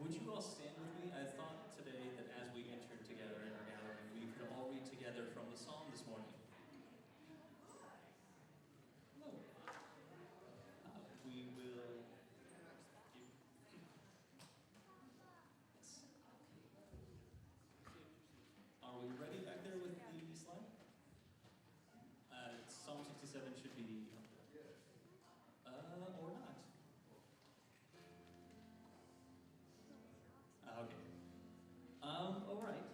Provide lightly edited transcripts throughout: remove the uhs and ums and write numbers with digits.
would you all stand with me? I thought today that as we entered together in our gathering, we could all read together from the Psalm this morning. Hello. We will... Yes. Are we ready back there with the slide? Psalm 67 should be up there. Or not. Okay. All right.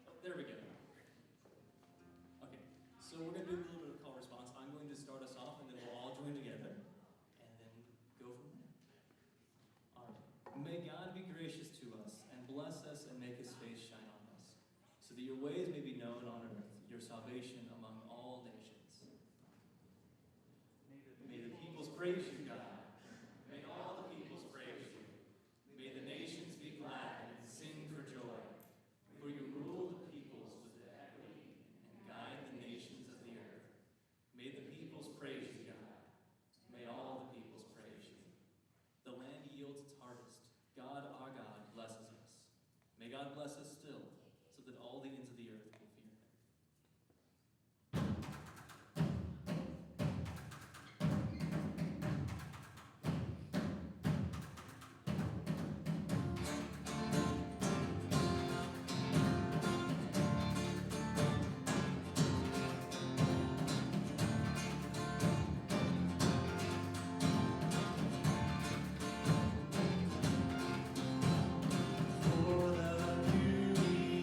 Oh, there we go. Okay. So we're going to do a little bit of call response. I'm going to start us off, and then we'll all join together, and then go from there. All right. May God be gracious to us, and bless us, and make His face shine on us, so that your ways may be known on earth, your salvation among all nations. May the peoples praise you, God. May all the peoples praise you. May the nations be glad and sing for joy. For you rule the peoples with equity and guide the nations of the earth. May the peoples praise you, God. May all the peoples praise you. The land yields its harvest. God, our God, blesses us. May God bless us still, so that all the ends of the earth will fear Him. For the beauty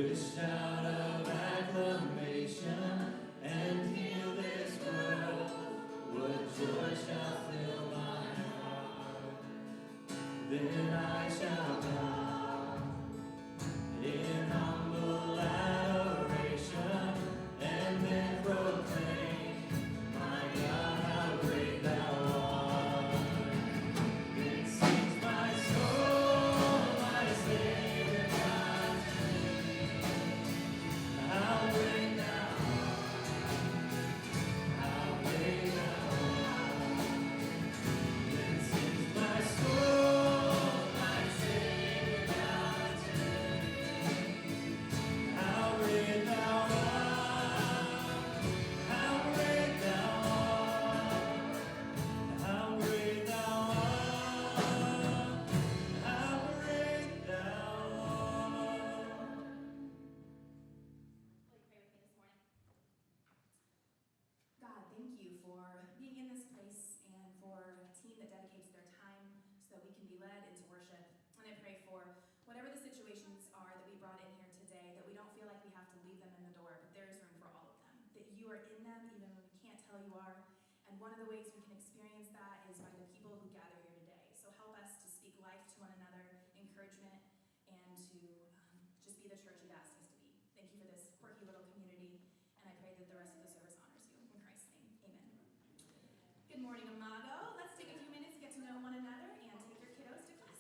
with shout of acclamation, and heal this world. What joy shall fill my heart? Then I shall bow in humble adoration, and then proclaim, my God, how great thou art. Then sings my soul, my Savior God to me. How great thou art, how great thou art. Then sings my soul, my Savior God to me. How great thou art, how great thou art, how great thou art, how great thou art. Will you pray with me this morning? God, thank you for being in this place and for a team that dedicates their time so that we can be led into worship. And I pray for whatever the situations are that we brought in here today, that we don't feel like we have to leave them in the door, but there is room for all of them. That you are in them even when we can't tell you are. And one of the ways we can experience that is by the people who gather here today. So help us to speak life to one another, encouragement, and to just be the church you've asked us to be. Thank you for this quirky little community, and I pray that the rest of the service honors you. In Christ's name, amen. Good morning, Imago. Let's take a few minutes, get to know one another, and take your kiddos to class.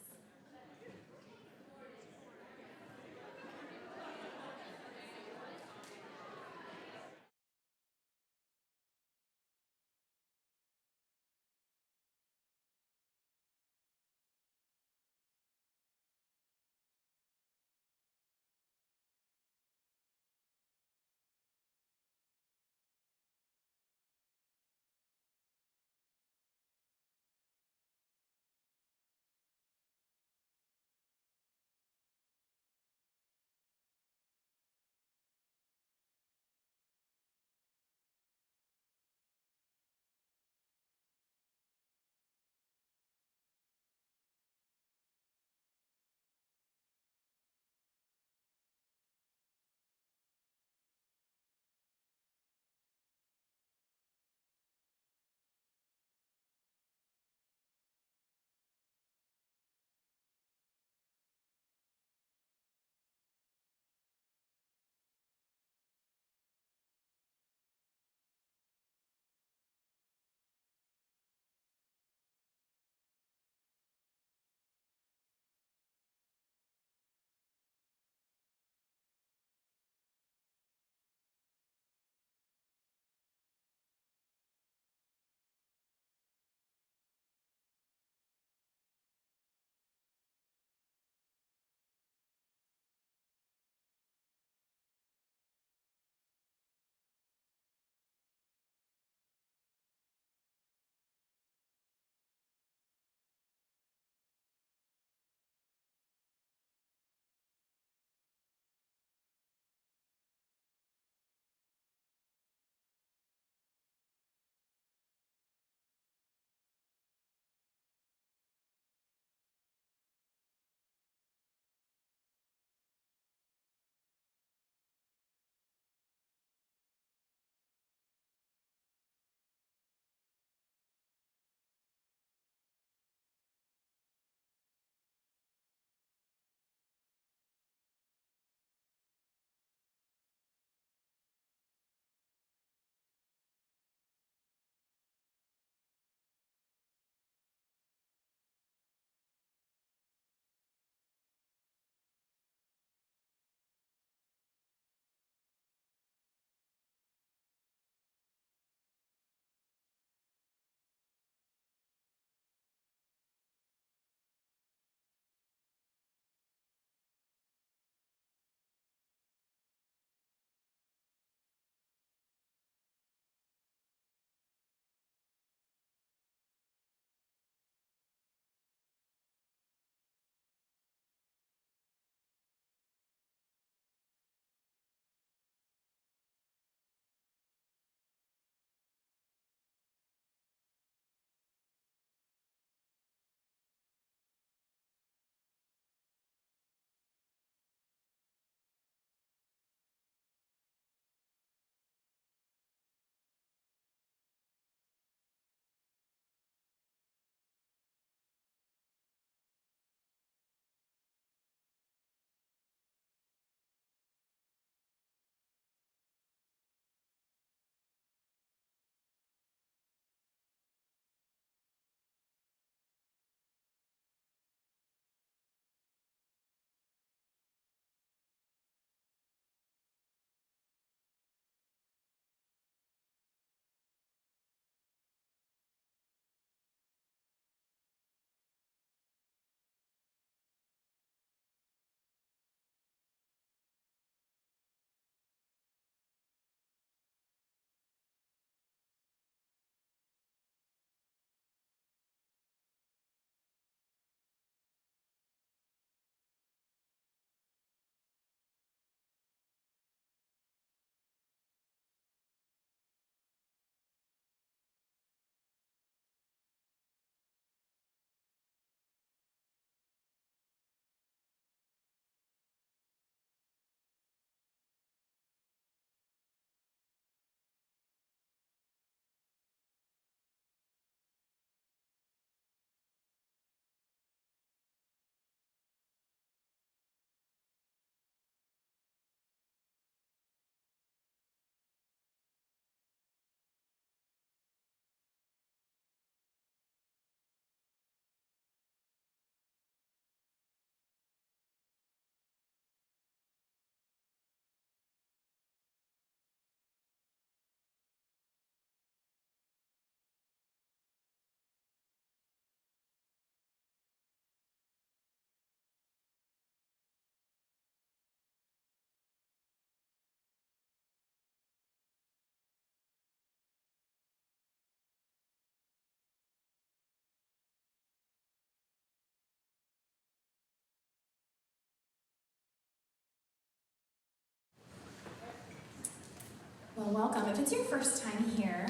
Welcome. If it's your first time here,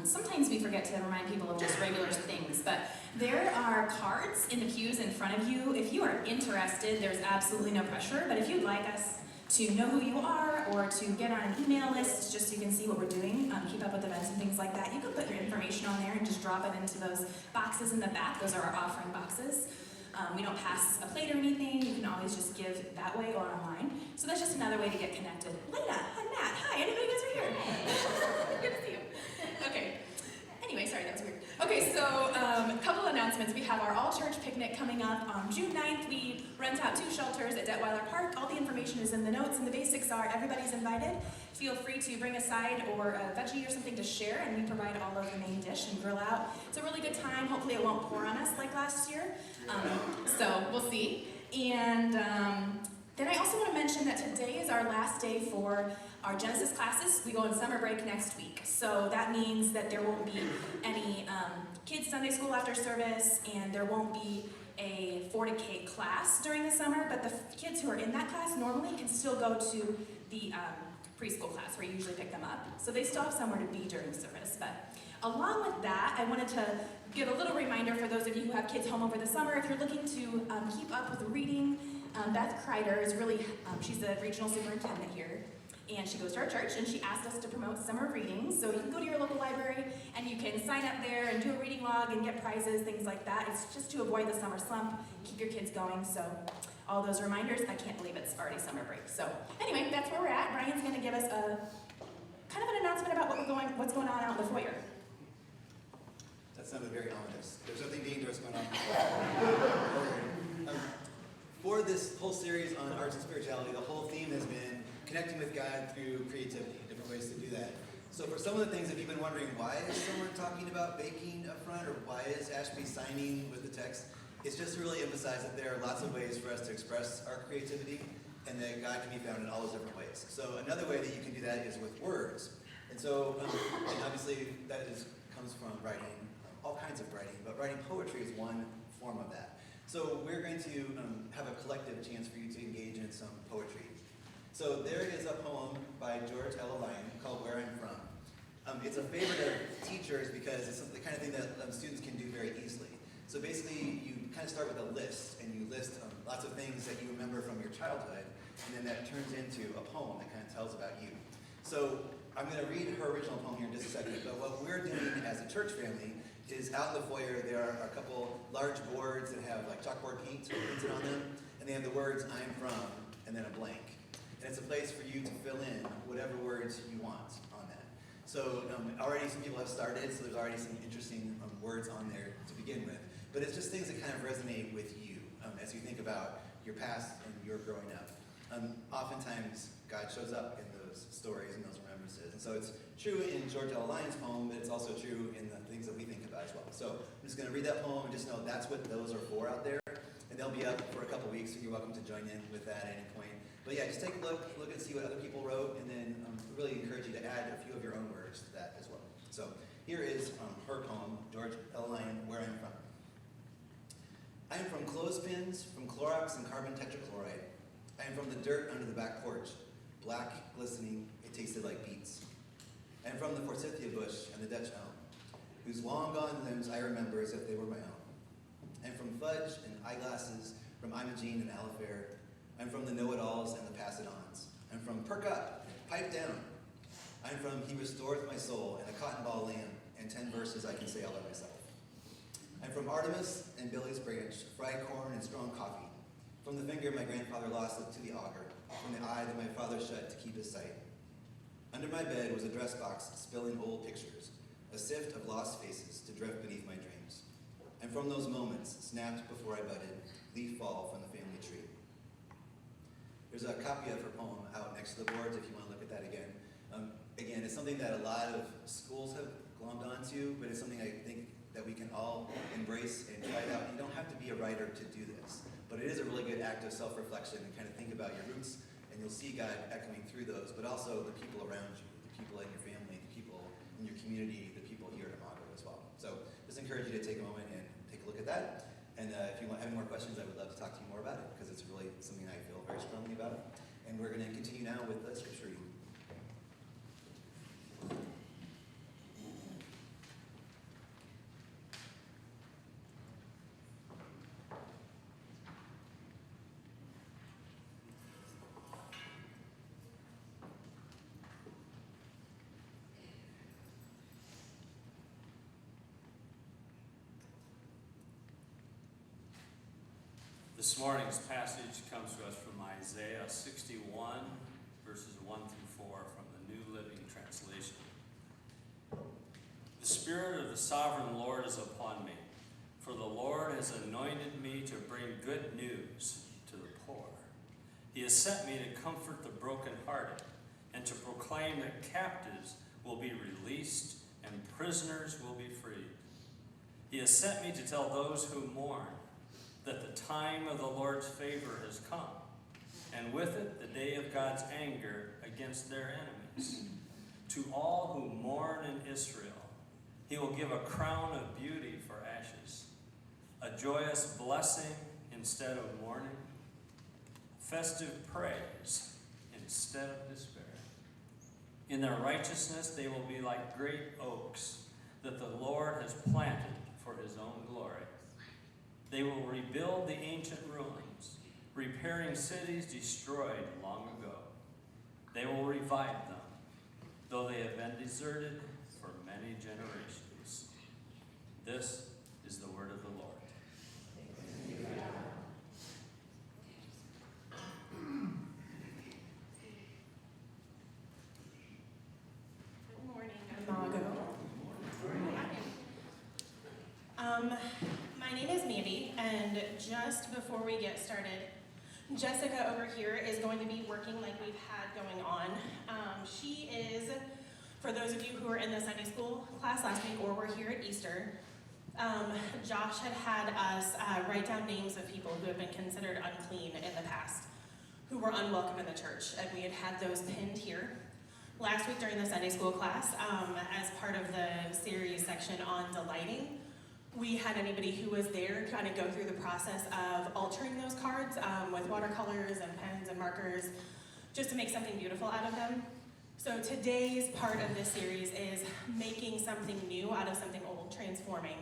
sometimes we forget to remind people of just regular things, but there are cards in the pews in front of you. If you are interested, there's absolutely no pressure, but if you'd like us to know who you are or to get on an email list just so you can see what we're doing, keep up with events and things like that, you can put your information on there and just drop it into those boxes in the back. Those are our offering boxes. We don't pass a plate or anything. You can always just give that way or online. So that's just another way to get connected. Lena, hi Matt, hi, I didn't know you guys were here. Good to see you. Okay. Anyway, sorry, that was weird. Okay, so a couple announcements. We have our all-church picnic coming up on June 9th. We rent out 2 shelters at Detweiler Park. All the information is in the notes, and the basics are everybody's invited. Feel free to bring a side or a veggie or something to share, and we provide all of the main dish and grill out. It's a really good time. Hopefully it won't pour on us like last year. So we'll see. And then I also want to mention that today is our last day for our Genesis classes. We go on summer break next week. So that means that there won't be any kids' Sunday school after service, and there won't be a 4 to K class during the summer, but the kids who are in that class normally can still go to the preschool class where you usually pick them up. So they still have somewhere to be during service. But along with that, I wanted to give a little reminder for those of you who have kids home over the summer. If you're looking to keep up with reading, Beth Kreider is really, she's the regional superintendent here, and she goes to our church, and she asked us to promote summer reading. So you can go to your local library, and you can sign up there and do a reading log and get prizes, things like that. It's just to avoid the summer slump, keep your kids going. So all those reminders, I can't believe it's already summer break. So anyway, that's where we're at. Brian's going to give us a kind of an announcement about what's going on out in the foyer. That sounded very ominous. There's something dangerous going on. For this whole series on arts and spirituality, the whole theme has been connecting with God through creativity, different ways to do that. So for some of the things, if you've been wondering, why is someone talking about baking up front, or why is Ashby signing with the text, it's just to really emphasize that there are lots of ways for us to express our creativity, and that God can be found in all those different ways. So another way that you can do that is with words. And so, and obviously that comes from writing, all kinds of writing, but writing poetry is one form of that. So we're going to have a collective chance for you to engage in some poetry. So there is a poem by George L. Lyon called Where I'm From. It's a favorite of teachers because it's the kind of thing that students can do very easily. So basically you kind of start with a list, and you list lots of things that you remember from your childhood, and then that turns into a poem that kind of tells about you. So I'm going to read her original poem here in just a second, but what we're doing as a church family is out in the foyer there are a couple large boards that have like chalkboard paint printed on them, and they have the words I'm from and then a blank. And it's a place for you to fill in whatever words you want on that. So already some people have started, so there's already some interesting words on there to begin with. But it's just things that kind of resonate with you as you think about your past and your growing up. Oftentimes, God shows up in those stories and those remembrances. And so it's true in George L. Lyon's poem, but it's also true in the things that we think about as well. So I'm just going to read that poem and just know that's what those are for out there. And they'll be up for a couple weeks, so you're welcome to join in with that at any point. But yeah, just take a look and see what other people wrote, and then really encourage you to add a few of your own words to that as well. So here is her poem, George L. Lyon, Where I'm From. I am from clothespins, from Clorox and carbon tetrachloride. I am from the dirt under the back porch. Black, glistening, it tasted like beets. I am from the forsythia bush and the Dutch elm, whose long-gone limbs I remember as if they were my own. I am from fudge and eyeglasses, from Imogene and Alifair. I am from the know-it-alls and the pass-it-ons. I am from perk up, pipe down. I am from he restoreth my soul and a cotton ball lamb, and 10 verses I can say all by myself. I'm from Artemis and Billy's branch, fried corn and strong coffee. From the finger my grandfather lost to the auger, from the eye that my father shut to keep his sight. Under my bed was a dress box spilling old pictures, a sift of lost faces to drift beneath my dreams. And from those moments, snapped before I budded, leaf fall from the family tree. There's a copy of her poem out next to the boards if you want to look at that again. Again, it's something that a lot of schools have glommed onto, but it's something I think that we can all embrace and try it out. You don't have to be a writer to do this, but it is a really good act of self-reflection and kind of think about your roots, and you'll see God echoing through those, but also the people around you, the people in your family, the people in your community, the people here at Imago as well. So just encourage you to take a moment and take a look at that. And if you have any more questions, I would love to talk to you more about it, because it's really something I feel very strongly about. And we're going to continue now with the scripture reading. This morning's passage comes to us from Isaiah 61, verses 1 through 4 from the New Living Translation. The Spirit of the Sovereign Lord is upon me, for the Lord has anointed me to bring good news to the poor. He has sent me to comfort the brokenhearted and to proclaim that captives will be released and prisoners will be freed. He has sent me to tell those who mourn that the time of the Lord's favor has come, and with it the day of God's anger against their enemies. To all who mourn in Israel, he will give a crown of beauty for ashes, a joyous blessing instead of mourning, festive praise instead of despair. In their righteousness they will be like great oaks that the Lord has planted for his own glory. They will rebuild the ancient ruins, repairing cities destroyed long ago. They will revive them, though they have been deserted for many generations. This is the word of the Lord. Good morning, Imago. My name is Mandy, and just before we get started, Jessica over here is going to be working like we've had going on. She is, for those of you who were in the Sunday school class last week or were here at Easter, Josh had us write down names of people who have been considered unclean in the past, who were unwelcome in the church, and we had those pinned here. Last week during the Sunday school class, as part of the series section on delighting, we had anybody who was there kind of go through the process of altering those cards with watercolors and pens and markers, just to make something beautiful out of them. So today's part of this series is making something new out of something old, transforming.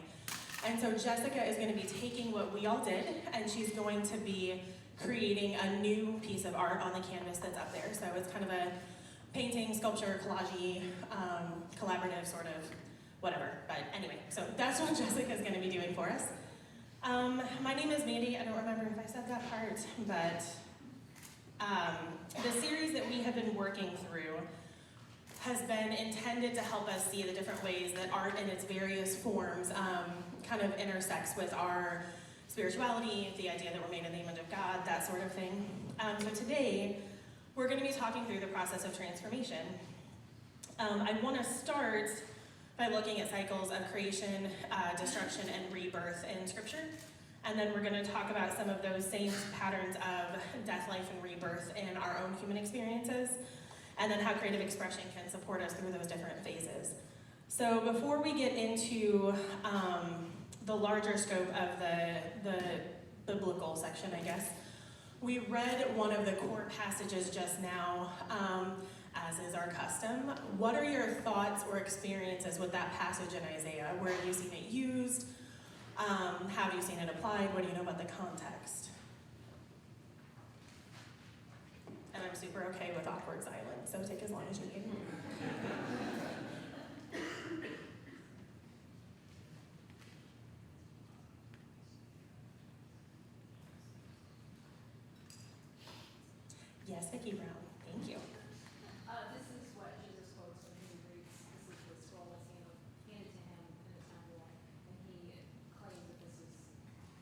And so Jessica is going to be taking what we all did, and she's going to be creating a new piece of art on the canvas that's up there. So it's kind of a painting, sculpture, collage-y, collaborative sort of whatever. But anyway, so that's what Jessica is going to be doing for us. My name is Mandy. I don't remember if I said that part, but the series that we have been working through has been intended to help us see the different ways that art in its various forms kind of intersects with our spirituality, the idea that we're made in the image of God, that sort of thing. So today, we're going to be talking through the process of transformation. I want to start by looking at cycles of creation, destruction, and rebirth in Scripture. And then we're going to talk about some of those same patterns of death, life, and rebirth in our own human experiences, and then how creative expression can support us through those different phases. So before we get into the larger scope of the biblical section, I guess, we read one of the core passages just now, as is our custom. What are your thoughts or experiences with that passage in Isaiah? Where have you seen it used? Have you seen it applied? What do you know about the context? And I'm super okay with awkward silence, so take as long as you need. Yes, Vicki Brown, thank you. This is what Jesus quotes when he reads. This is the scroll that's handed to him in the temple, and he claims that this is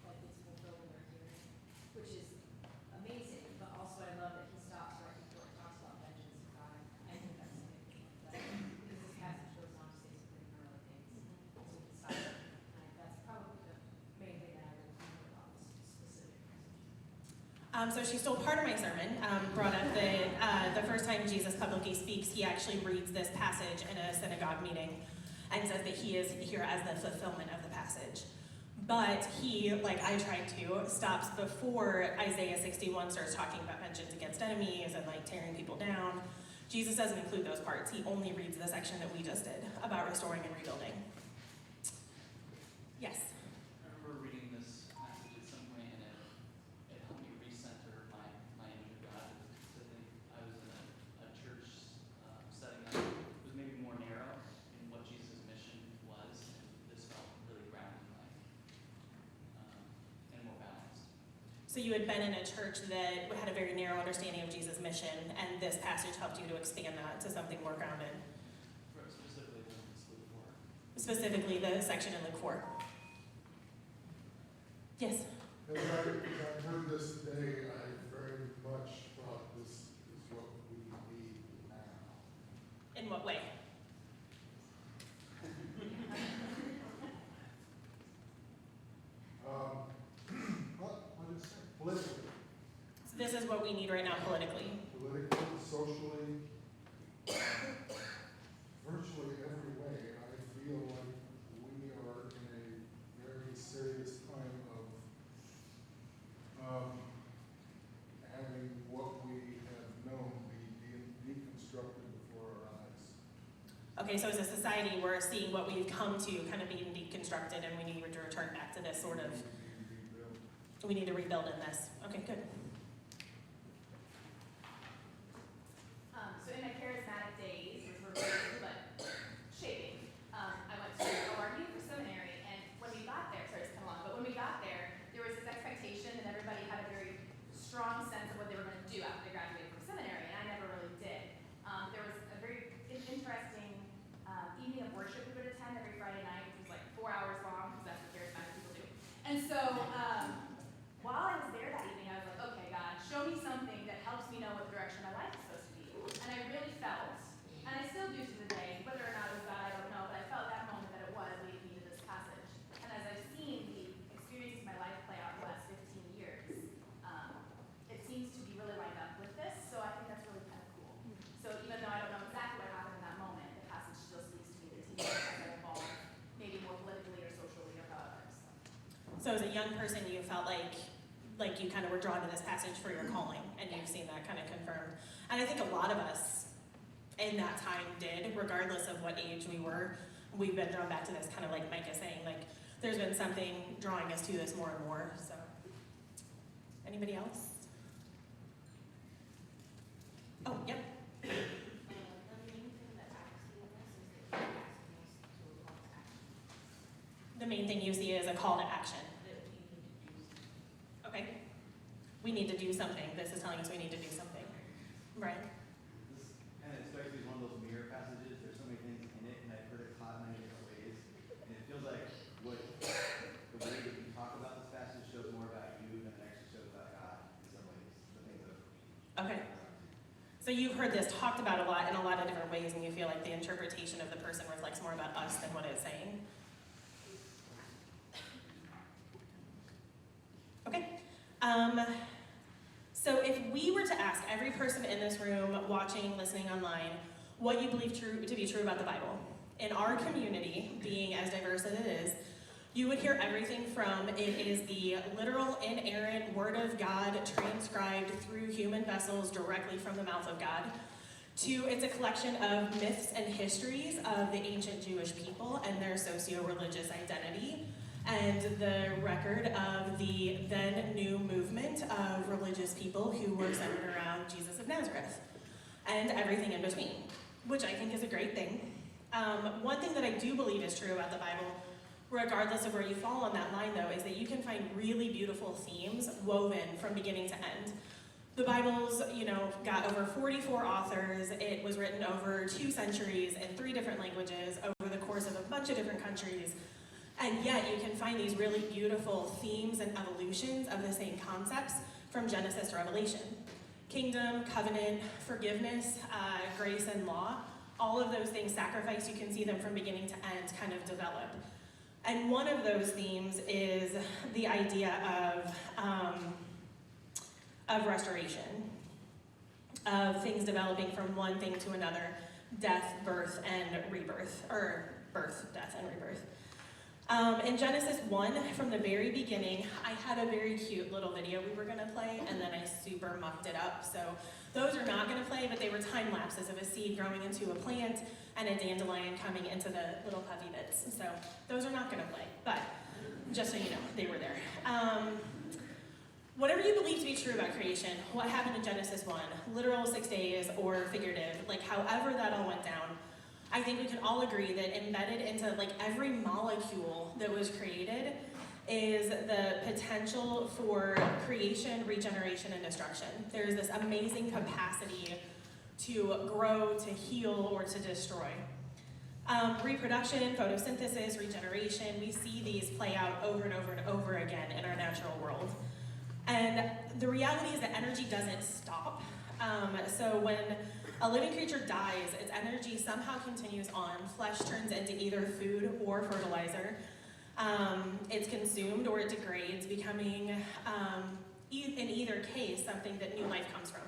like it's fulfilled in their hearing, which is amazing. But also, I love that he stops right before it talks about vengeance of God. I think that's significant. Because this passage goes on to say some pretty gnarly things, so he stops. And that's probably the main thing that I would remember about this specific passage. So she stole part of my sermon, brought up the first time Jesus publicly speaks, he actually reads this passage in a synagogue meeting and says that he is here as the fulfillment of the passage. But he, like I tried to, stops before Isaiah 61 starts talking about vengeance against enemies and like tearing people down. Jesus doesn't include those parts. He only reads the section that we just did about restoring and rebuilding. Yes? I remember reading this passage at some point, and it helped me recenter my image of God. Because I think I was in a church setting that was maybe more narrow in what Jesus' mission was, and this felt really grounded and more balanced. So you had been in a church that had a very narrow understanding of Jesus' mission, and this passage helped you to expand that to something more grounded. Specifically the section in Luke 4. Yes? As I heard this today, I very much thought this is what we need now. In what way? What is it? Politically. So this is what we need right now politically. Politically, socially, virtually every way. I feel like we are in a very serious time of having what we have known be deconstructed before our eyes. Okay, so as a society, we're seeing what we've come to kind of being deconstructed, and we need to return back to this sort of, we need to rebuild in this. Okay, good. So in my charismatic days, which were very but shaping, I went to ORU for seminary, and when we got there, sorry it's come along, but when we got there was this expectation, and everybody had a very strong sense of what they were going to do after they graduated from seminary, and I never really did. There was a very interesting evening of worship we would attend every Friday night, which was like 4 hours long, because that's what charismatic people do. And so while I was there that evening, I was like, okay, God, show me something that helps me know what direction my life is supposed to be. And I really felt, and I still do to the day, whether or not it was God, I don't know, but I felt that moment that it was leading me to this passage. And as I've seen the experiences of my life play out in the last 15 years, it seems to be really lined up with this, so I think that's really kind of cool. So even though I don't know exactly what happened in that moment, the passage still speaks to me that teens as I evolve, maybe more politically or socially or however. So as a young person, you felt like you kind of were drawn to this passage for your calling, and you've seen that kind of confirmed. And I think a lot of us in that time did, regardless of what age we were. We've been drawn back to this, kind of like Mike is saying, like there's been something drawing us to this more and more. So, anybody else? Oh, yep. The main thing you see is a call to action. Okay. We need to do something. This is telling us we need to do something. Right. This kind of strikes me as one of those mirror passages. There's so many things in it, and I've heard it taught in many different ways. And it feels like the way that you talk about this passage shows more about you than it actually shows about God in some ways. The things of Okay. So you've heard this talked about a lot in a lot of different ways, and you feel like the interpretation of the person reflects more about us than what it's saying. Okay. So if we were to ask every person in this room, watching, listening online, what you believe to be true about the Bible, in our community, being as diverse as it is, you would hear everything from it is the literal, inerrant Word of God transcribed through human vessels directly from the mouth of God, to it's a collection of myths and histories of the ancient Jewish people and their socio-religious identity, and the record of the then new movement of religious people who were centered around Jesus of Nazareth, and everything in between, which I think is a great thing. One thing that I do believe is true about the Bible, regardless of where you fall on that line though, is that you can find really beautiful themes woven from beginning to end. The Bible's, got over 44 authors. It was written over 2 centuries in 3 different languages over the course of a bunch of different countries. And yet you can find these really beautiful themes and evolutions of the same concepts from Genesis to Revelation. Kingdom, covenant, forgiveness, grace and law, all of those things, sacrifice, you can see them from beginning to end kind of develop. And one of those themes is the idea of restoration, of things developing from one thing to another, death, birth, and rebirth, or birth, death, and rebirth. In Genesis 1, from the very beginning, I had a very cute little video we were going to play, and then I super mucked it up. So those are not going to play, but they were time lapses of a seed growing into a plant and a dandelion coming into the little puffy bits. So those are not going to play, but just so you know, they were there. Whatever you believe to be true about creation, what happened in Genesis 1, literal 6 days or figurative, however that all went down, I think we can all agree that embedded into every molecule that was created is the potential for creation, regeneration, and destruction. There's this amazing capacity to grow, to heal, or to destroy. Reproduction, photosynthesis, regeneration, we see these play out over and over and over again in our natural world. And the reality is that energy doesn't stop. So when a living creature dies, its energy somehow continues on. Flesh turns into either food or fertilizer. It's consumed or it degrades, becoming, in either case, something that new life comes from.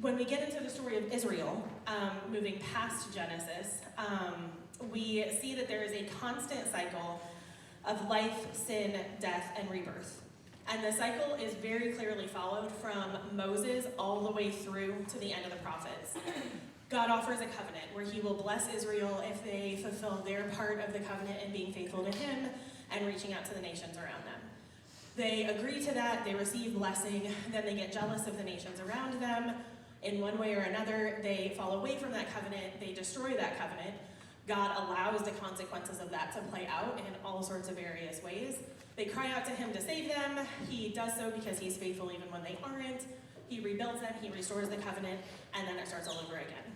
When we get into the story of Israel, moving past Genesis, we see that there is a constant cycle of life, sin, death, and rebirth. And the cycle is very clearly followed from Moses all the way through to the end of the prophets. God offers a covenant where he will bless Israel if they fulfill their part of the covenant in being faithful to him and reaching out to the nations around them. They agree to that, they receive blessing, then they get jealous of the nations around them. In one way or another, they fall away from that covenant, they destroy that covenant. God allows the consequences of that to play out in all sorts of various ways. They cry out to him to save them. He does so because he's faithful even when they aren't. He rebuilds them, he restores the covenant, and then it starts all over again.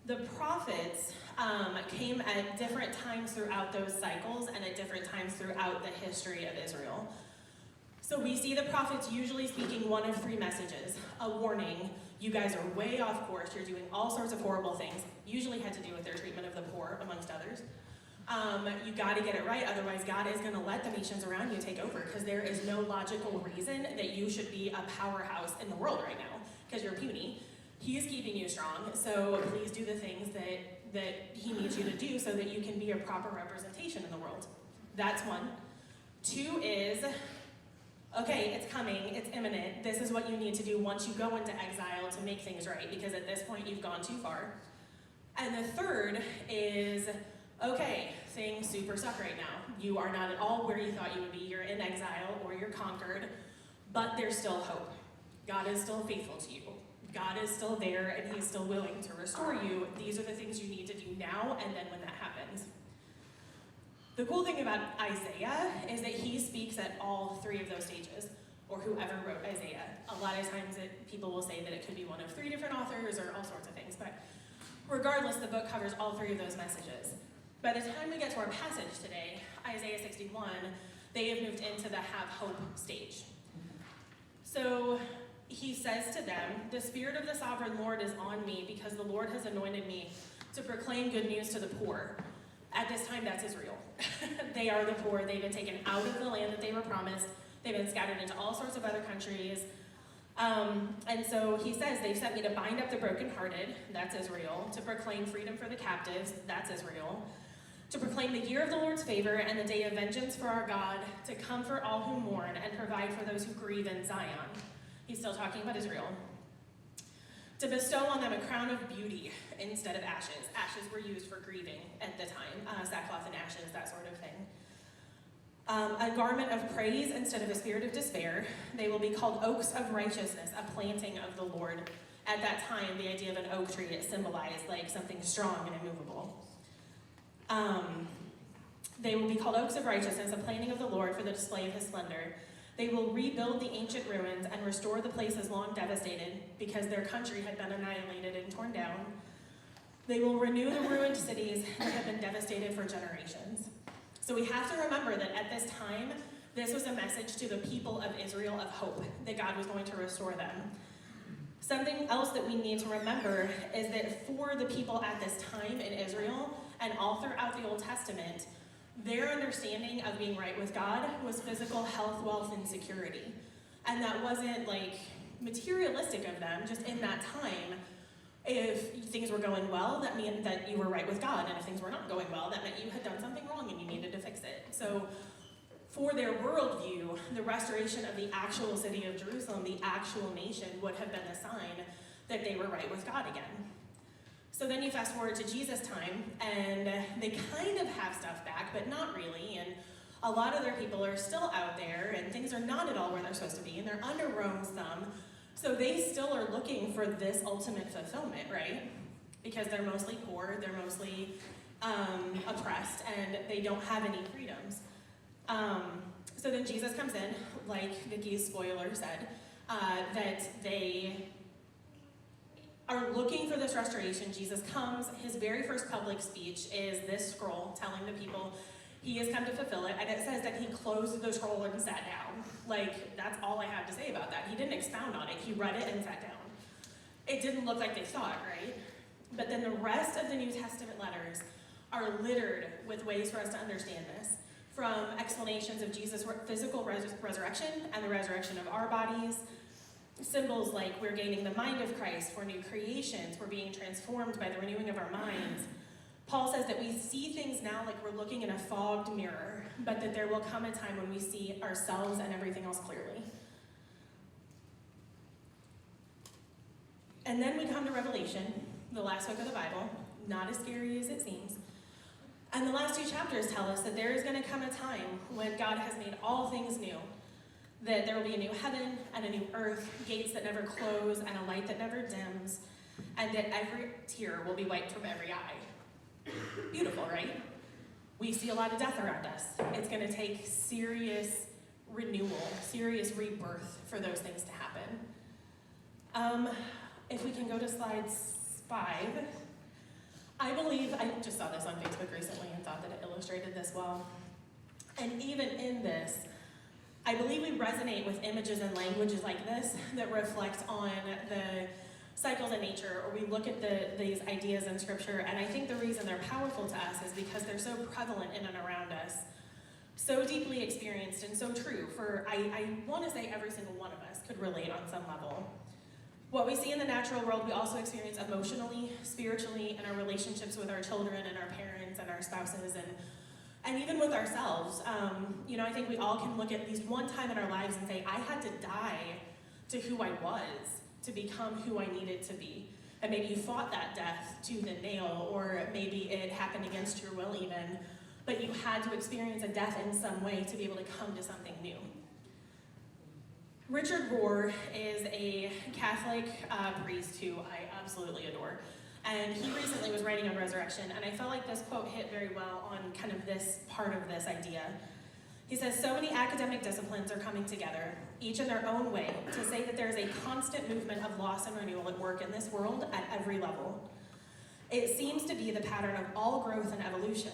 The prophets came at different times throughout those cycles and at different times throughout the history of Israel. So we see the prophets usually speaking one of three messages. A warning, you guys are way off course, you're doing all sorts of horrible things, usually had to do with their treatment of the poor, amongst others. You gotta get it right, otherwise God is gonna let the nations around you take over, because there is no logical reason that you should be a powerhouse in the world right now, because you're puny. He is keeping you strong, so please do the things that he needs you to do so that you can be a proper representation in the world. That's one. Two is, okay, it's coming, it's imminent, this is what you need to do once you go into exile to make things right, because at this point you've gone too far. And the third is, okay, things super suck right now. You are not at all where you thought you would be. You're in exile or you're conquered, but there's still hope. God is still faithful to you. God is still there and he's still willing to restore you. These are the things you need to do now and then when that happens. The cool thing about Isaiah is that he speaks at all three of those stages, or whoever wrote Isaiah. A lot of times people will say that it could be one of three different authors or all sorts of things, but regardless, the book covers all three of those messages. By the time we get to our passage today, Isaiah 61, they have moved into the have hope stage. So he says to them, the Spirit of the Sovereign Lord is on me because the Lord has anointed me to proclaim good news to the poor. At this time, that's Israel. They are the poor. They've been taken out of the land that they were promised. They've been scattered into all sorts of other countries. And so he says, they've sent me to bind up the brokenhearted, that's Israel, to proclaim freedom for the captives, that's Israel, to proclaim the year of the Lord's favor and the day of vengeance for our God, to comfort all who mourn and provide for those who grieve in Zion. He's still talking about Israel. To bestow on them a crown of beauty instead of ashes. Ashes were used for grieving at the time, sackcloth and ashes, that sort of thing. A garment of praise instead of a spirit of despair. They will be called oaks of righteousness, a planting of the Lord. At that time, the idea of an oak tree, it symbolized like something strong and immovable. They will be called oaks of righteousness, a planting of the Lord for the display of his splendor. They will rebuild the ancient ruins and restore the places long devastated because their country had been annihilated and torn down. They will renew the ruined cities that have been devastated for generations. So we have to remember that at this time, this was a message to the people of Israel of hope, that God was going to restore them. Something else that we need to remember is that for the people at this time in Israel, and all throughout the Old Testament, their understanding of being right with God was physical health, wealth, and security. And that wasn't like materialistic of them, just in that time. If things were going well, that meant that you were right with God. And if things were not going well, that meant you had done something wrong and you needed to fix it. So for their worldview, the restoration of the actual city of Jerusalem, the actual nation, would have been a sign that they were right with God again. So then you fast forward to Jesus' time, and they kind of have stuff back, but not really. And a lot of their people are still out there, and things are not at all where they're supposed to be, and they're under Rome's thumb. So they still are looking for this ultimate fulfillment, right? Because they're mostly poor, they're mostly oppressed and they don't have any freedoms. So then Jesus comes in, like Vicky's spoiler said, that they are looking for this restoration. Jesus comes, his very first public speech is this scroll telling the people he has come to fulfill it, and it says that he closed the scroll and sat down. Like, that's all I have to say about that. He didn't expound on it, he read it and sat down. It didn't look like they saw it, right? But then the rest of the New Testament letters are littered with ways for us to understand this. From explanations of Jesus' physical resurrection and the resurrection of our bodies, symbols like we're gaining the mind of Christ, we're new creations, we're being transformed by the renewing of our minds. Paul says that we see things now like we're looking in a fogged mirror, but that there will come a time when we see ourselves and everything else clearly. And then we come to Revelation, the last book of the Bible, not as scary as it seems. And the last 2 chapters tell us that there is going to come a time when God has made all things new, that there will be a new heaven and a new earth, gates that never close and a light that never dims, and that every tear will be wiped from every eye. Beautiful, right? We see a lot of death around us. It's going to take serious renewal, serious rebirth for those things to happen. If we can go to slide 5. I just saw this on Facebook recently and thought that it illustrated this well. And even in this, I believe we resonate with images and languages like this that reflect on the cycles of nature, or we look at these ideas in scripture, and I think the reason they're powerful to us is because they're so prevalent in and around us, so deeply experienced and so true for, I want to say every single one of us could relate on some level. What we see in the natural world, we also experience emotionally, spiritually, in our relationships with our children and our parents and our spouses, and even with ourselves. I think we all can look at least one time in our lives and say, I had to die to who I was to become who I needed to be. And maybe you fought that death tooth and nail, or maybe it happened against your will even, but you had to experience a death in some way to be able to come to something new. Richard Rohr is a Catholic priest who I absolutely adore. And he recently was writing on resurrection, and I felt like this quote hit very well on kind of this part of this idea. He says, so many academic disciplines are coming together, each in their own way, to say that there is a constant movement of loss and renewal at work in this world at every level. It seems to be the pattern of all growth and evolution.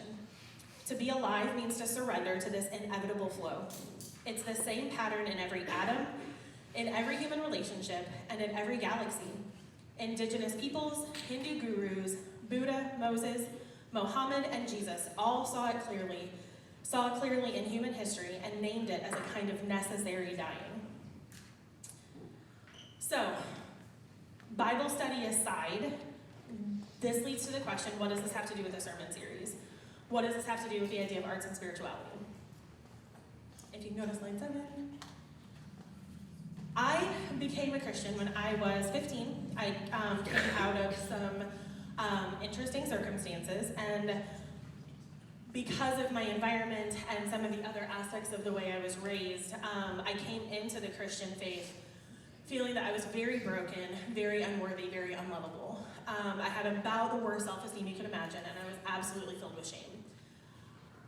To be alive means to surrender to this inevitable flow. It's the same pattern in every atom, in every human relationship, and in every galaxy. Indigenous peoples, Hindu gurus, Buddha, Moses, Mohammed, and Jesus all saw it clearly in human history and named it as a kind of necessary dying. So, Bible study aside, this leads to the question, what does this have to do with the sermon series? What does this have to do with the idea of arts and spirituality? If you can go to slide 7. I became a Christian when I was 15. I came out of some interesting circumstances, and because of my environment and some of the other aspects of the way I was raised, I came into the Christian faith feeling that I was very broken, very unworthy, very unlovable. I had about the worst self-esteem you could imagine, and I was absolutely filled with shame.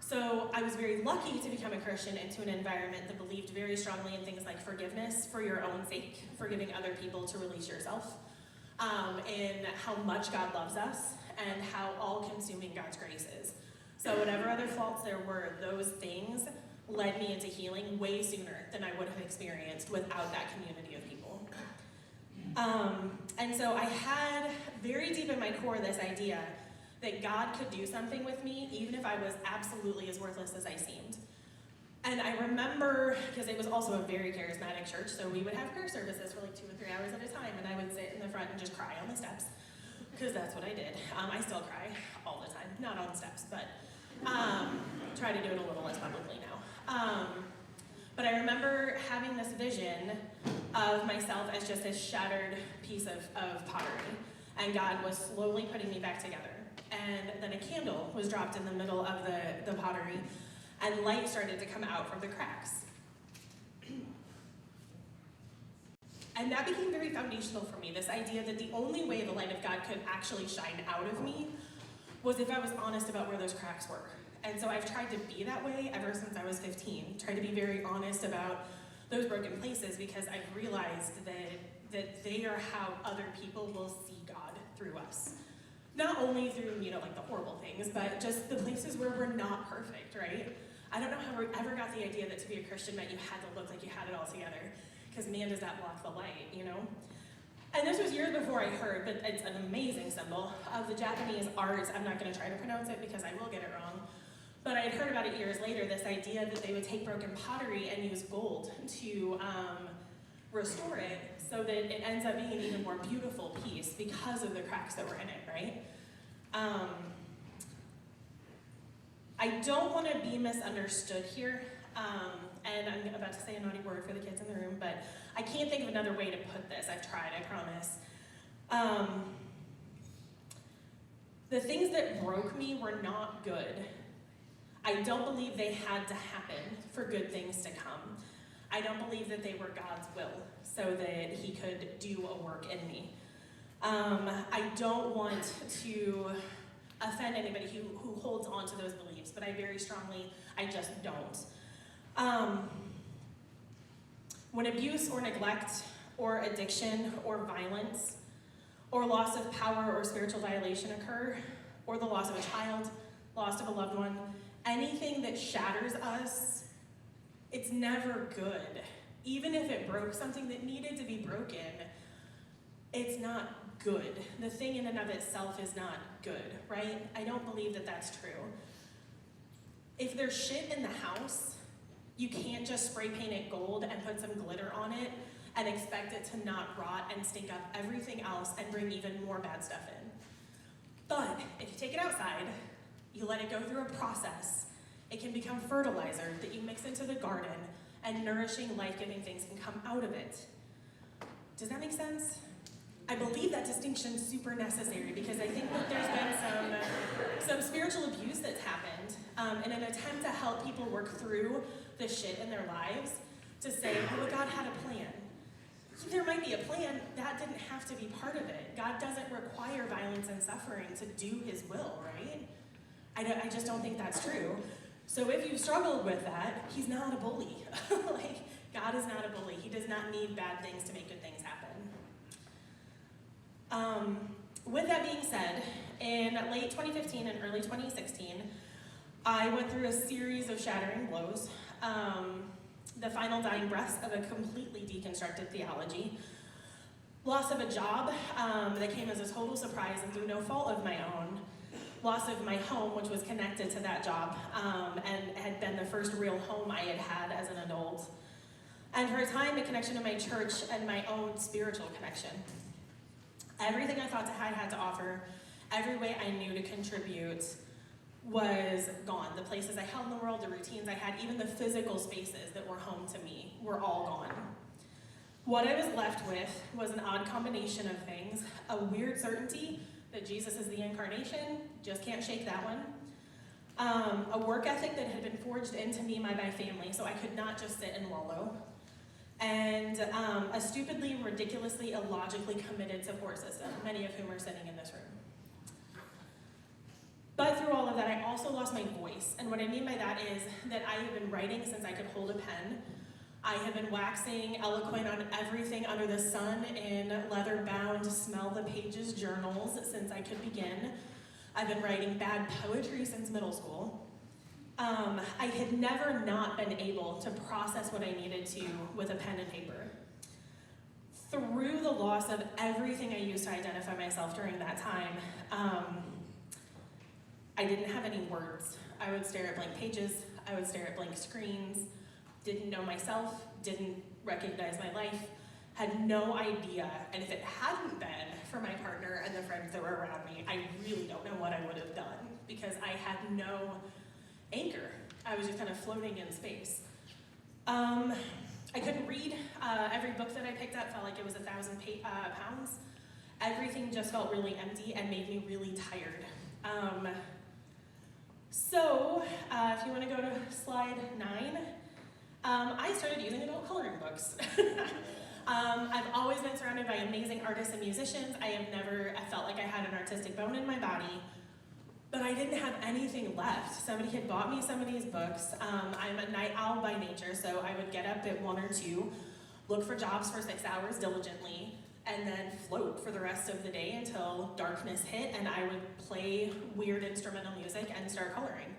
So I was very lucky to become a Christian into an environment that believed very strongly in things like forgiveness for your own sake, forgiving other people to release yourself, in how much God loves us, and how all-consuming God's grace is. So whatever other faults there were, those things led me into healing way sooner than I would have experienced without that community of people. And so I had very deep in my core this idea that God could do something with me even if I was absolutely as worthless as I seemed. And I remember, because it was also a very charismatic church, so we would have prayer services for like 2 or 3 hours at a time, and I would sit in the front and just cry on the steps, because that's what I did. I still cry all the time, not on the steps, but try to do it a little less publicly now. But I remember having this vision of myself as just this shattered piece of pottery, and God was slowly putting me back together. And then a candle was dropped in the middle of the pottery, and light started to come out from the cracks. And that became very foundational for me, this idea that the only way the light of God could actually shine out of me was if I was honest about where those cracks were. And so I've tried to be that way ever since I was 15, tried to be very honest about those broken places, because I've realized that they are how other people will see God through us. Not only through, like the horrible things, but just the places where we're not perfect, right? I don't know how we ever got the idea that to be a Christian meant you had to look like you had it all together, because man, does that block the light, And this was years before I heard, but it's an amazing symbol of the Japanese art. I'm not going to try to pronounce it because I will get it wrong. But I had heard about it years later, this idea that they would take broken pottery and use gold to restore it so that it ends up being an even more beautiful piece because of the cracks that were in it, right? I don't want to be misunderstood here, and I'm about to say a naughty word for the kids in the room, but I can't think of another way to put this. I've tried, I promise. The things that broke me were not good. I don't believe they had to happen for good things to come. I don't believe that they were God's will so that he could do a work in me. I don't want to offend anybody who holds on to those beliefs, but I very strongly, I just don't. When abuse or neglect or addiction or violence or loss of power or spiritual violation occur, or the loss of a child, loss of a loved one, anything that shatters us, it's never good. Even if it broke something that needed to be broken, it's not good. The thing in and of itself is not good, right? I don't believe that that's true. If there's shit in the house, you can't just spray paint it gold and put some glitter on it and expect it to not rot and stink up everything else and bring even more bad stuff in. But if you take it outside, you let it go through a process, it can become fertilizer that you mix into the garden, and nourishing, life-giving things can come out of it. Does that make sense? I believe that distinction is super necessary because I think that there's been some spiritual abuse that's happened in an attempt to help people work through the shit in their lives, to say, oh, but God had a plan. There might be a plan, that didn't have to be part of it. God doesn't require violence and suffering to do his will, right? I just don't think that's true. So if you've struggled with that, he's not a bully. Like, God is not a bully. He does not need bad things to make good things happen. With that being said, in late 2015 and early 2016, I went through a series of shattering blows. The final dying breaths of a completely deconstructed theology. Loss of a job that came as a total surprise and through no fault of my own. Loss of my home, which was connected to that job, and had been the first real home I had had as an adult. And for a time, a connection to my church and my own spiritual connection. Everything I thought I had to offer, every way I knew to contribute, was gone. The places I held in the world, the routines I had, even the physical spaces that were home to me were all gone. What I was left with was an odd combination of things, a weird certainty that Jesus is the incarnation, just can't shake that one. A work ethic that had been forged into me by my family, so I could not just sit and wallow. And a stupidly, ridiculously, illogically committed support system, many of whom are sitting in this room. But through all of that, I also lost my voice. And what I mean by that is that I have been writing since I could hold a pen. I have been waxing eloquent on everything under the sun in leather-bound, smell-the-pages journals since I could begin. I've been writing bad poetry since middle school. I had never not been able to process what I needed to with a pen and paper. Through the loss of everything I used to identify myself during that time, I didn't have any words. I would stare at blank pages, I would stare at blank screens, didn't know myself, didn't recognize my life, had no idea, and if it hadn't been for my partner and the friends that were around me, I really don't know what I would have done, because I had no anchor. I was just kind of floating in space. I couldn't read. Every book that I picked up felt like it was 1,000 pounds. Everything just felt really empty and made me really tired. If you want to go to slide 9, I started using adult coloring books. I've always been surrounded by amazing artists and musicians. I felt like I had an artistic bone in my body, but I didn't have anything left. Somebody had bought me some of these books. I'm a night owl by nature, so I would get up at 1 or 2, look for jobs for 6 hours diligently, and then float for the rest of the day until darkness hit, and I would play weird instrumental music and start coloring.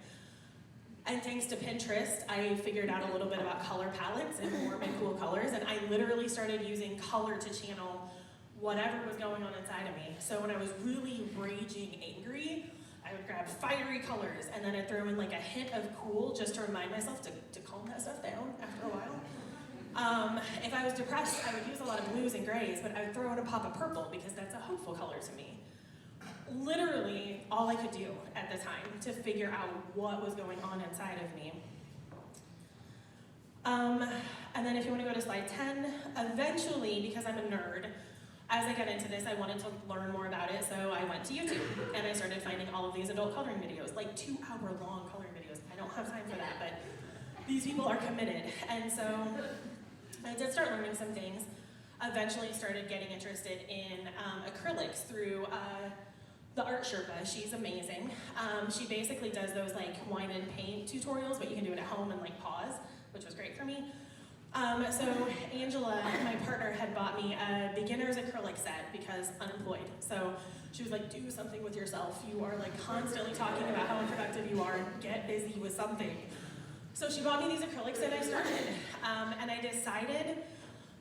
And thanks to Pinterest, I figured out a little bit about color palettes and warm and cool colors, and I literally started using color to channel whatever was going on inside of me. So when I was really raging angry, I would grab fiery colors, and then I'd throw in like a hint of cool just to remind myself to calm that stuff down after a while. If I was depressed, I would use a lot of blues and grays, but I would throw in a pop of purple because that's a hopeful color to me. Literally all I could do at the time to figure out what was going on inside of me. And then if you want to go to slide 10, eventually, because I'm a nerd, as I got into this, I wanted to learn more about it, so I went to YouTube, and I started finding all of these adult coloring videos, like 2-hour-long coloring videos. I don't have time for that, but these people are committed. And so I did start learning some things. Eventually started getting interested in acrylics through the Art Sherpa. She's amazing. She basically does those like wine and paint tutorials, but you can do it at home and like pause, which was great for me. So Angela, my partner, had bought me a beginner's acrylic set because unemployed. So she was like, do something with yourself. You are like constantly talking about how unproductive you are, get busy with something. So she bought me these acrylics and I started. And I decided,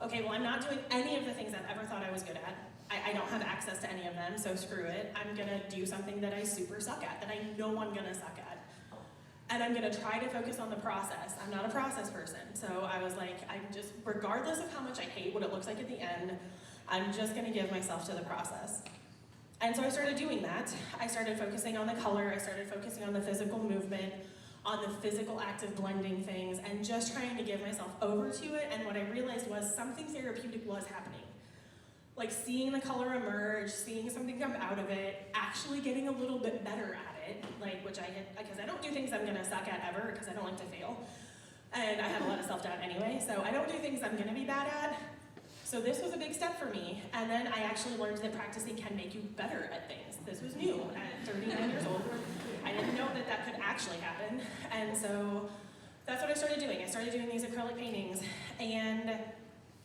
okay, well, I'm not doing any of the things I've ever thought I was good at. I don't have access to any of them, so screw it. I'm gonna do something that I super suck at, that I know I'm gonna suck at. And I'm gonna try to focus on the process. I'm not a process person, so I was like, I'm just, regardless of how much I hate what it looks like at the end, I'm just gonna give myself to the process. And so I started doing that. I started focusing on the color, I started focusing on the physical movement, on the physical act of blending things, and just trying to give myself over to it. And what I realized was something therapeutic was happening. Like seeing the color emerge, seeing something come out of it, actually getting a little bit better at it, like which I had, because I don't do things I'm gonna suck at ever, because I don't like to fail. And I have a lot of self-doubt anyway, so I don't do things I'm gonna be bad at. So this was a big step for me. And then I actually learned that practicing can make you better at things. This was new at 39 years old. I didn't know that that could actually happen. And so that's what I started doing. I started doing these acrylic paintings and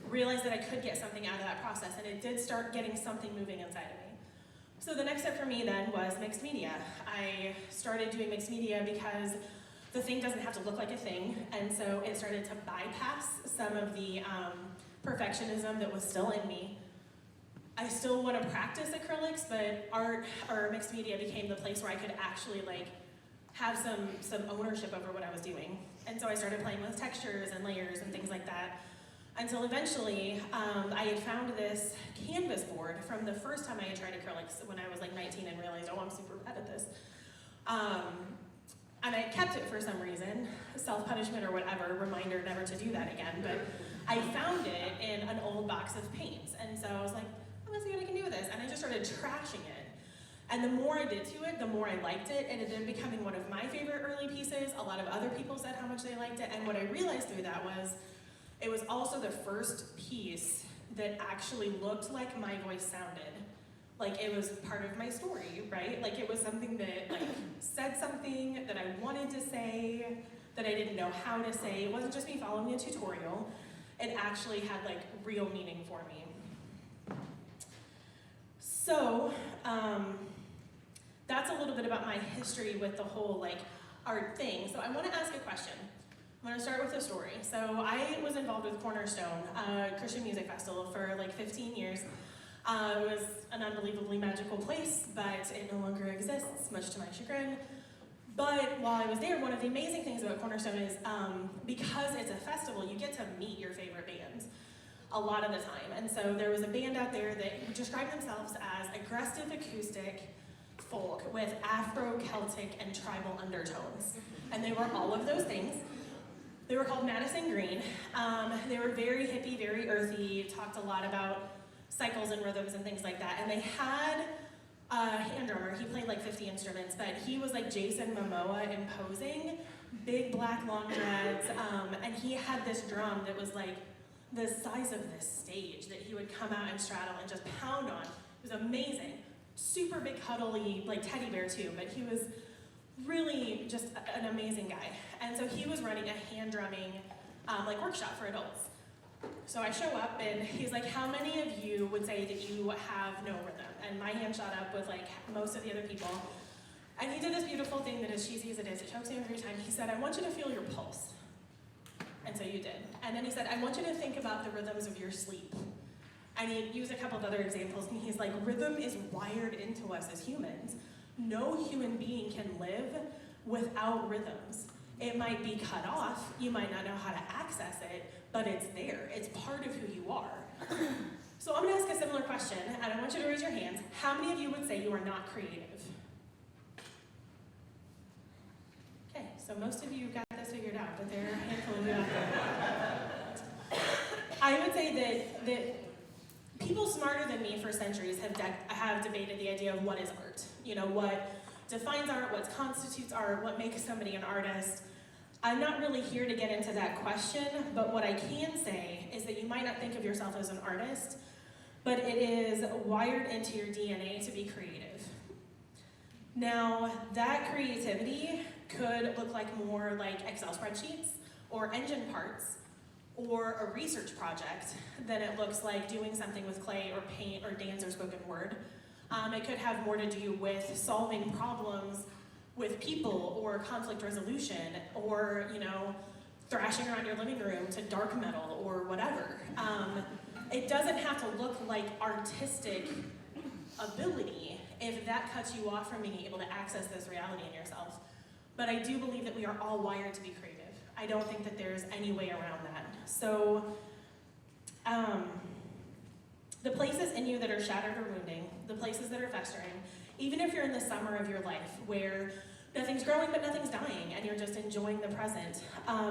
realized that I could get something out of that process, and it did start getting something moving inside of me. So the next step for me then was mixed media. I started doing mixed media because the thing doesn't have to look like a thing, and so it started to bypass some of the perfectionism that was still in me. I still want to practice acrylics, but art or mixed media became the place where I could actually like have some ownership over what I was doing. And so I started playing with textures and layers and things like that. Until eventually, I had found this canvas board from the first time I had tried acrylics when I was like 19 and realized, oh, I'm super bad at this. And I kept it for some reason, self-punishment or whatever, reminder never to do that again. But I found it in an old box of paints. And so I was like, I'm gonna see what I can do with this. And I just started trashing it. And the more I did to it, the more I liked it. And it ended up becoming one of my favorite early pieces. A lot of other people said how much they liked it. And what I realized through that was, it was also the first piece that actually looked like my voice sounded. Like it was part of my story, right? Like it was something that like said something that I wanted to say, that I didn't know how to say. It wasn't just me following a tutorial. It actually had like real meaning for me. So that's a little bit about my history with the whole like art thing. So I want to ask a question. I'm going to start with a story. So I was involved with Cornerstone, a Christian music festival, for like 15 years. It was an unbelievably magical place, but it no longer exists, much to my chagrin. But while I was there, one of the amazing things about Cornerstone is because it's a festival, you get to meet your favorite bands a lot of the time. And so there was a band out there that described themselves as aggressive acoustic folk with Afro-Celtic and tribal undertones. And they were all of those things. They were called Madison Green. They were very hippie, very earthy, talked a lot about cycles and rhythms and things like that. And they had a hand drummer. He played like 50 instruments, but he was like Jason Momoa imposing, big black long dreads. And he had this drum that was like the size of this stage that he would come out and straddle and just pound on. It was amazing. super big, cuddly, like teddy bear too, but he was really just an amazing guy. And so he was running a hand drumming like workshop for adults. So I show up and he's like, how many of you would say that you have no rhythm? And my hand shot up with like most of the other people. And he did this beautiful thing that, as cheesy as it is, it chokes me every time. He said, I want you to feel your pulse. And so you did. And then he said, I want you to think about the rhythms of your sleep. And he used a couple of other examples, and he's like, rhythm is wired into us as humans. No human being can live without rhythms. It might be cut off, you might not know how to access it, but it's there. It's part of who you are. So I'm gonna ask a similar question, and I want you to raise your hands. How many of you would say you are not creative? Okay, so most of you got this figured out, but there are a handful of you out there. I would say that people smarter than me for centuries have debated the idea of what is art. You know, what defines art, what constitutes art, what makes somebody an artist. I'm not really here to get into that question, but what I can say is that you might not think of yourself as an artist, but it is wired into your DNA to be creative. Now, that creativity could look like more like Excel spreadsheets or engine parts or a research project than it looks like doing something with clay or paint or dance or spoken word. It could have more to do with solving problems with people or conflict resolution or, you know, thrashing around your living room to dark metal or whatever. It doesn't have to look like artistic ability if that cuts you off from being able to access this reality in yourself. But I do believe that we are all wired to be creative. I don't think that there's any way around that. So, the places in you that are shattered or wounding, the places that are festering, even if you're in the summer of your life where nothing's growing but nothing's dying and you're just enjoying the present,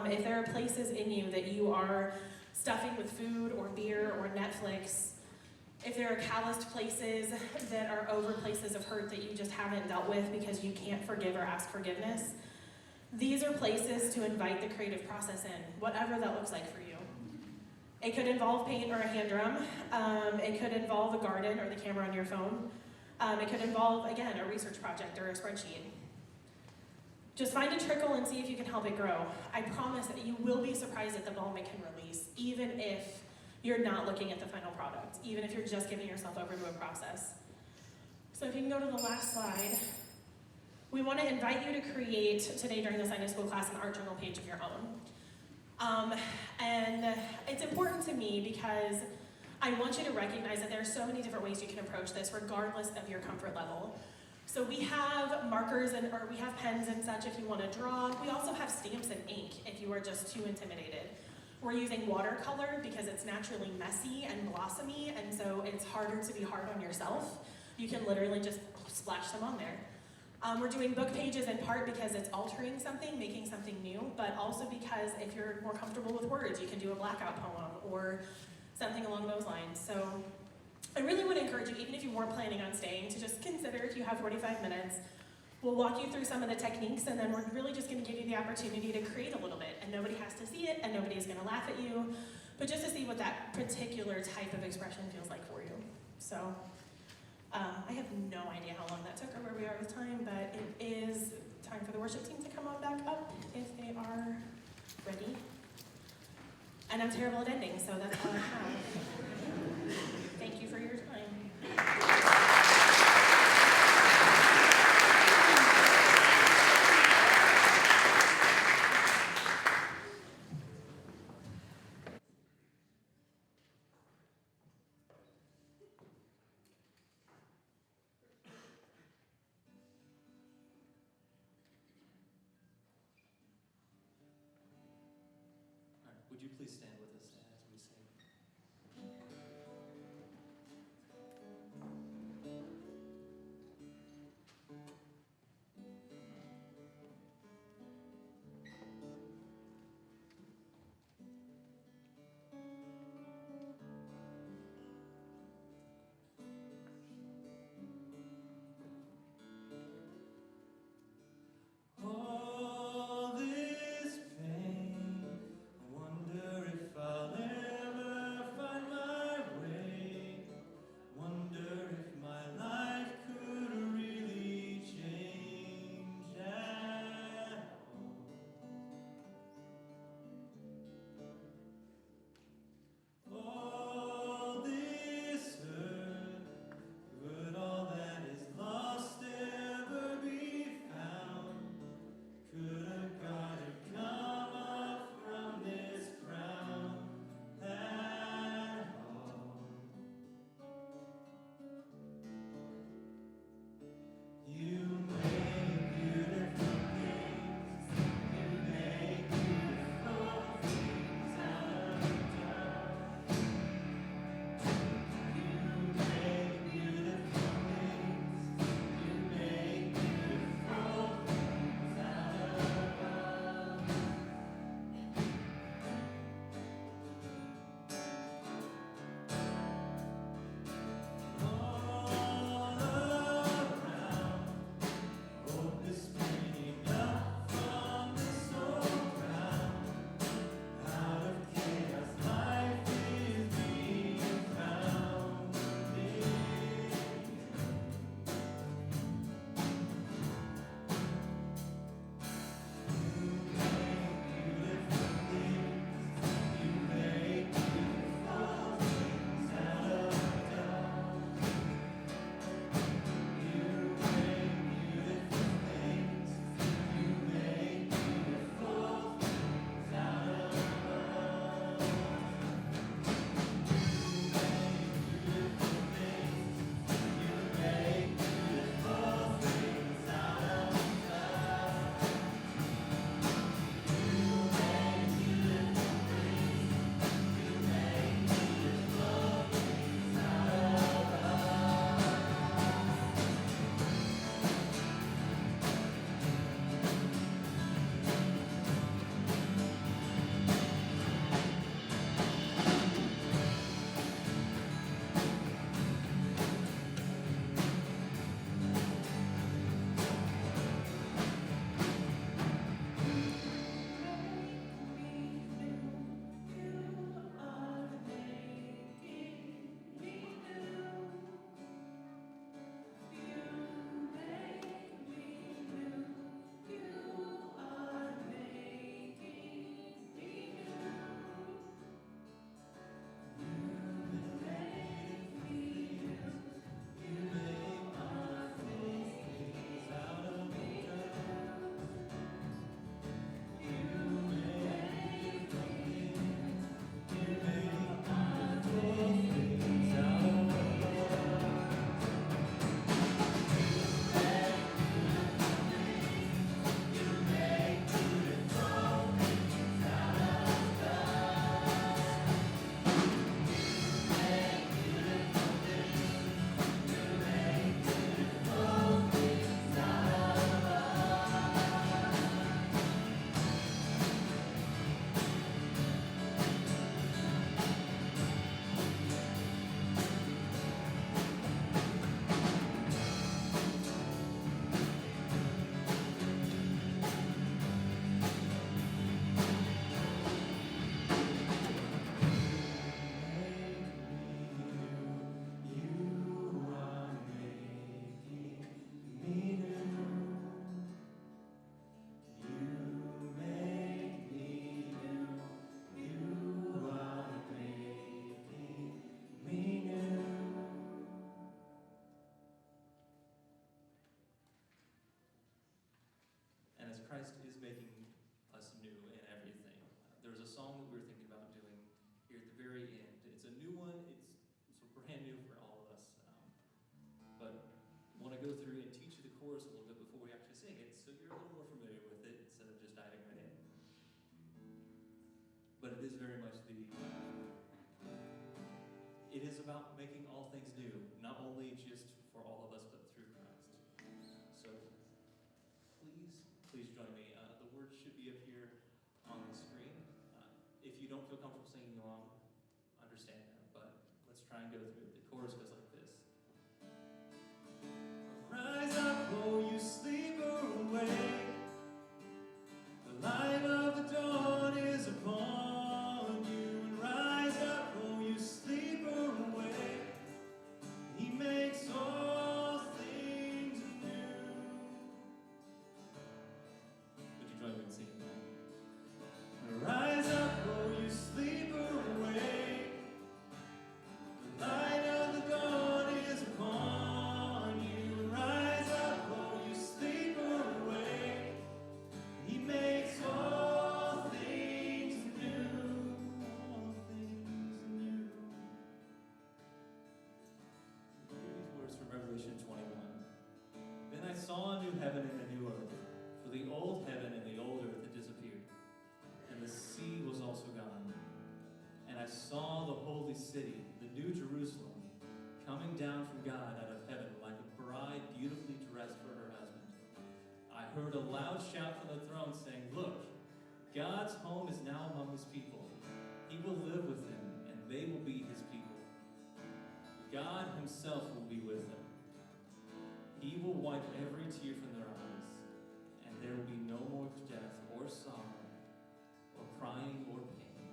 if there are places in you that you are stuffing with food or beer or Netflix, if there are calloused places that are over places of hurt that you just haven't dealt with because you can't forgive or ask forgiveness, these are places to invite the creative process in, whatever that looks like for you. It could involve paint or a hand drum. It could involve a garden or the camera on your phone. It could involve, again, a research project or a spreadsheet. Just find a trickle and see if you can help it grow. I promise that you will be surprised at the bulb it can release, even if you're not looking at the final product, even if you're just giving yourself over to a process. So if you can go to the last slide. We want to invite you to create today during the Sunday school class an art journal page of your own. And it's important to me because I want you to recognize that there are so many different ways you can approach this regardless of your comfort level. So we have markers or we have pens and such if you want to draw. We also have stamps and ink if you are just too intimidated. We're using watercolor because it's naturally messy and blossomy, and so it's harder to be hard on yourself. You can literally just splash some on there. We're doing book pages in part because it's altering something, making something new, but also because if you're more comfortable with words, you can do a blackout poem or something along those lines. So I really would encourage you, even if you weren't planning on staying, to just consider if you have 45 minutes. We'll walk you through some of the techniques, and then we're really just going to give you the opportunity to create a little bit. And nobody has to see it, and nobody's going to laugh at you, but just to see what that particular type of expression feels like for you. So I have no idea how long that took or where we are with time, but it is time for the worship team to come on back up if they are ready. And I'm terrible at ending, so that's all I have. Thank you for your time. All right, would you please stand with us as we sing? All this pain, I wonder if I song that we were thinking about doing here at the very end. It's a new one. It's brand new for all of us. But I want to go through and teach you the chorus a little bit before we actually sing it, so you're a little more familiar with it instead of just diving right in. But it is very much it is about making all things new, not only just for all of us, but through Christ. So please join me. The words should be up here on the screen. If you don't feel comfortable singing along, understand that, but let's try and go through it. The chorus goes like this. Rise up, oh you sleeper, awake. The light of the dawn is upon you. And rise up, oh you sleeper, awake. He makes all things new. Would you join me in singing that? Rise up, oh you sleeper, awake. The light of the dawn is upon you. Rise up, oh you sleeper, awake. He makes all things new. All things new. These words from Revelation 21. Then I saw a new heaven and a new earth, for the old heaven and the old earth had disappeared, and the sea was also gone. And I saw the holy city, the new Jerusalem, coming down from God out of heaven like a bride beautifully dressed for her husband. I heard a loud shout from the throne saying, "Look, God's home is now among his people. He will live with them, and they will be his people. God himself will be with them. He will wipe every tear from their eyes, and there will be no more death or sorrow or crying or pain.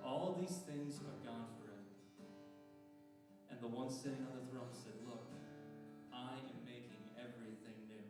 All these things are gone forever." And the one sitting on the throne said, "Look, I am making everything new."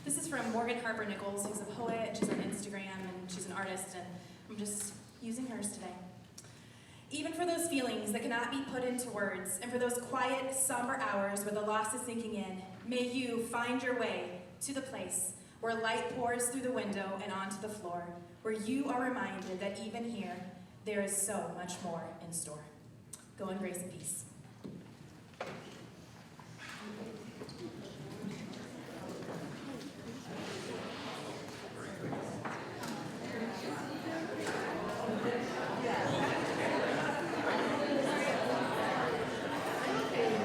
This is from Morgan Harper Nichols, who's a poet, she's on Instagram, and she's an artist, and I'm just using hers today. Even for those feelings that cannot be put into words, and for those quiet, somber hours where the loss is sinking in, may you find your way to the place where light pours through the window and onto the floor, where you are reminded that even here, there is so much more in store. Go in grace and peace.